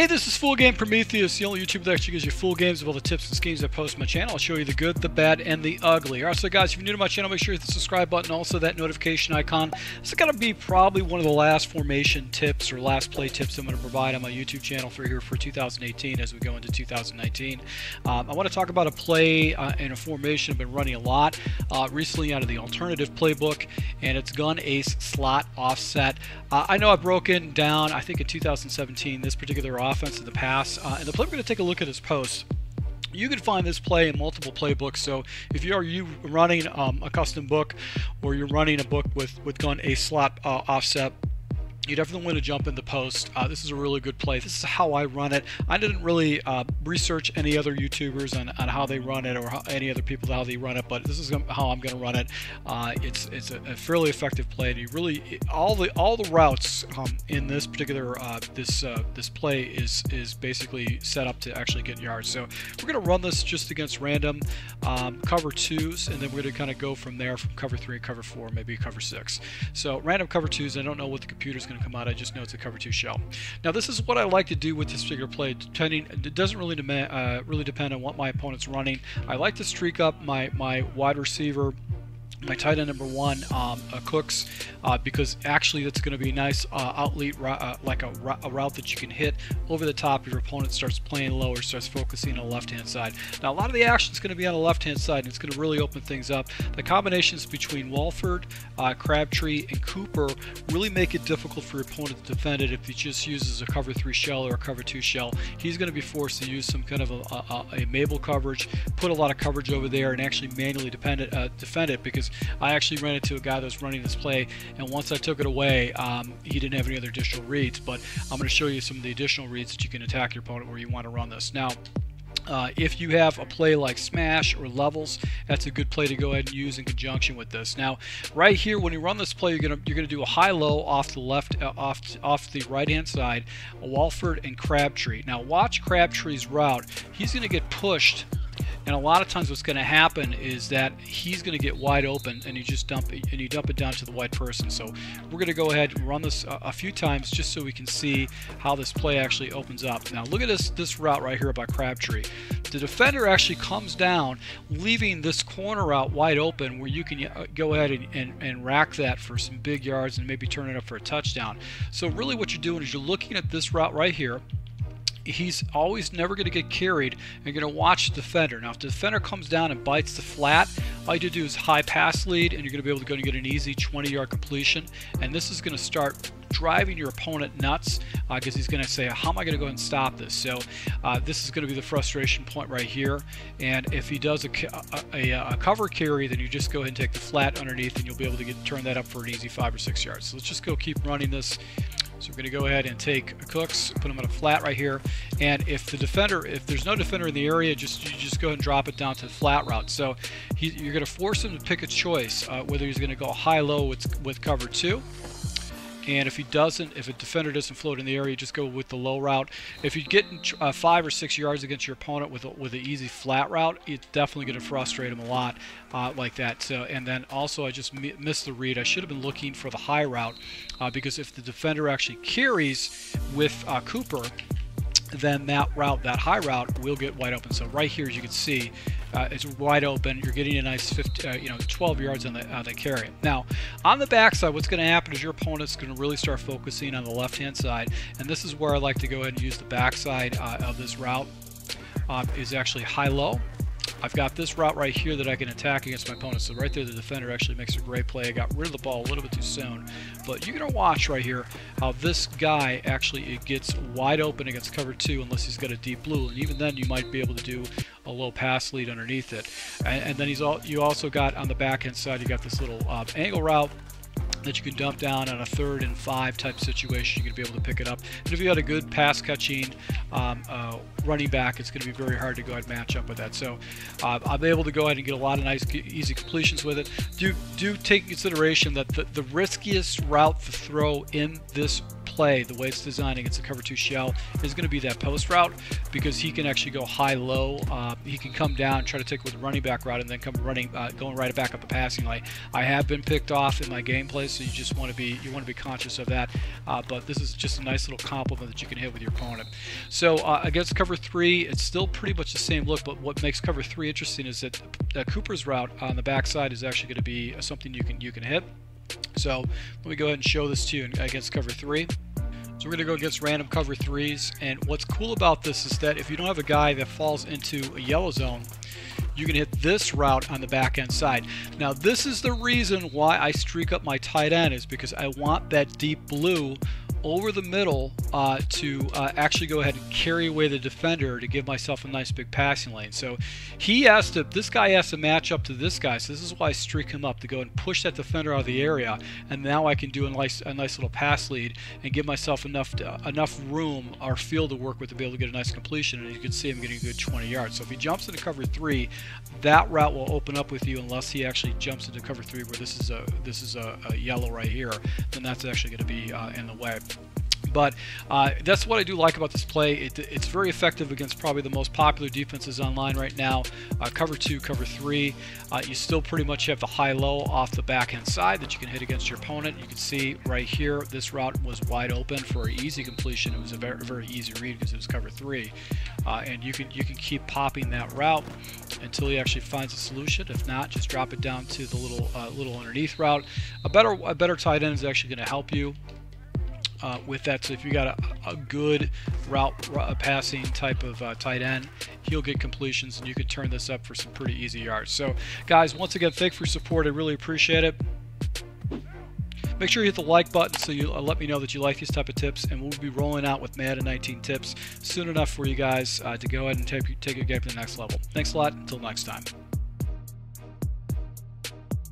Hey, this is Full Game Prometheus, the only YouTuber that actually gives you full games of all the tips and schemes I post on my channel. I'll show you the good, the bad, and the ugly. Alright, so guys, if you're new to my channel, make sure you hit the subscribe button, also that notification icon. This is going to be probably one of the last formation tips or last play tips I'm going to provide on my YouTube channel for 2018 as we go into 2019. I want to talk about a play and a formation I've been running a lot recently out of the alternative playbook, and it's gun ace slot offset. I know I've broken down, I think in 2017, this particular offense in the pass, and the play we're going to take a look at is post. You can find this play in multiple playbooks, so if you are running a custom book or you're running a book with gun ace slot offset, you definitely want to jump in the post. This is a really good play. This is how I run it. I didn't really research any other YouTubers on how they run it or any other people how they run it, but this is how I'm going to run it. It's a fairly effective play. And you really all the routes in this particular this play is basically set up to actually get yards. So we're going to run this just against random cover twos, and then we're going to kind of go from there, from cover 3, cover 4, maybe cover 6. So random cover twos. I don't know what the computer's going to come out. I just know it's a cover 2 shell. Now this is what I like to do with this particular play. It doesn't really depend on what my opponent's running. I like to streak up my wide receiver, my tight end number 1, Cooks, because actually that's going to be a nice outlet like a route that you can hit over the top if your opponent starts playing low or starts focusing on the left-hand side. Now a lot of the action is going to be on the left-hand side, and it's going to really open things up. The combinations between Walford, Crabtree, and Cooper really make it difficult for your opponent to defend it if he just uses a cover 3 shell or a cover 2 shell. He's going to be forced to use some kind of a Mabel coverage, put a lot of coverage over there, and actually manually defend it, because I actually ran into a guy that was running this play, and once I took it away, he didn't have any other additional reads. But I'm going to show you some of the additional reads that you can attack your opponent where you want to run this. Now, if you have a play like smash or levels, that's a good play to go ahead and use in conjunction with this. Now, right here, when you run this play, you're gonna do a high-low off the left, off the right-hand side, a Walford and Crabtree. Now, watch Crabtree's route. He's gonna get pushed. And a lot of times what's going to happen is that he's going to get wide open, and you just dump it down to the wide person. So we're going to go ahead and run this a few times just so we can see how this play actually opens up. Now look at this route right here by Crabtree. The defender actually comes down, leaving this corner route wide open where you can go ahead and rack that for some big yards and maybe turn it up for a touchdown. So really what you're doing is you're looking at this route right here. He's always never going to get carried, and you're going to watch the defender. Now if the defender comes down and bites the flat, all you do is high pass lead, and you're going to be able to go and get an easy 20-yard completion. And this is going to start driving your opponent nuts, because he's going to say, how am I going to go and stop this? So this is going to be the frustration point right here. And if he does a cover carry, then you just go ahead and take the flat underneath, and you'll be able to turn that up for an easy 5 or 6 yards. So let's just keep running this. So we're going to go ahead and take Cooks, put him on a flat right here, and if there's no defender in the area, you just go ahead and drop it down to the flat route. So you're going to force him to pick a choice, whether he's going to go high-low with cover 2. And if a defender doesn't float in the area, just go with the low route. If you get 5 or 6 yards against your opponent with an easy flat route, it's definitely going to frustrate him a lot like that. So, and then also I just missed the read. I should have been looking for the high route, because if the defender actually carries with Cooper, then that high route will get wide open. So right here, as you can see, it's wide open. You're getting a nice 12 yards on the carry. Now, on the backside, what's going to happen is your opponent's going to really start focusing on the left-hand side, and this is where I like to go ahead and use the backside of this route. Is actually high-low. I've got this route right here that I can attack against my opponent. So right there, the defender actually makes a great play. I got rid of the ball a little bit too soon. But you're going to watch right here how this guy actually gets wide open against cover 2 unless he's got a deep blue. And even then, you might be able to do a low pass lead underneath it. And then you also got on the back-end side, you got this little angle route that you can dump down on a 3rd and 5 type situation. You're going to be able to pick it up. And if you got a good pass catching running back, it's going to be very hard to go ahead and match up with that. So I'll be able to go ahead and get a lot of nice easy completions with it. Do take into consideration that the riskiest route to throw in this play, the way it's designed against a cover 2 shell, is going to be that post route, because he can actually go high-low. He can come down, try to take with the running back route, and then come going right back up the passing lane. I have been picked off in my gameplay, so you just want to be conscious of that. But this is just a nice little compliment that you can hit with your opponent. So against cover 3, it's still pretty much the same look, but what makes cover 3 interesting is that Cooper's route on the backside is actually going to be something you can hit. So let me go ahead and show this to you against cover 3. So we're going to go against random cover 3s, and what's cool about this is that if you don't have a guy that falls into a yellow zone, you can hit this route on the back end side. Now this is the reason why I streak up my tight end, is because I want that deep blue over the middle to actually go ahead and carry away the defender to give myself a nice big passing lane. So this guy has to match up to this guy, so this is why I streak him up, to go and push that defender out of the area, and now I can do a nice little pass lead and give myself enough room or field to work with to be able to get a nice completion. And you can see I'm getting a good 20 yards. So if he jumps into cover 3, that route will open up with you, unless he actually jumps into cover 3 where this is a yellow right here, then that's actually going to be in the way. But that's what I do like about this play. It's very effective against probably the most popular defenses online right now. Cover 2, cover 3. You still pretty much have the high-low off the backhand side that you can hit against your opponent. You can see right here, this route was wide open for an easy completion. It was a very, very easy read because it was cover 3. And you can keep popping that route until he actually finds a solution. If not, just drop it down to the little underneath route. A better tight end is actually going to help you with that. So if you got a good route passing type of tight end, he'll get completions, and you can turn this up for some pretty easy yards. So guys, once again, thanks for your support. I really appreciate it. Make sure you hit the like button so you let me know that you like these type of tips, and we'll be rolling out with Madden 19 tips soon enough for you guys to go ahead and take your game to the next level. Thanks a lot. Until next time.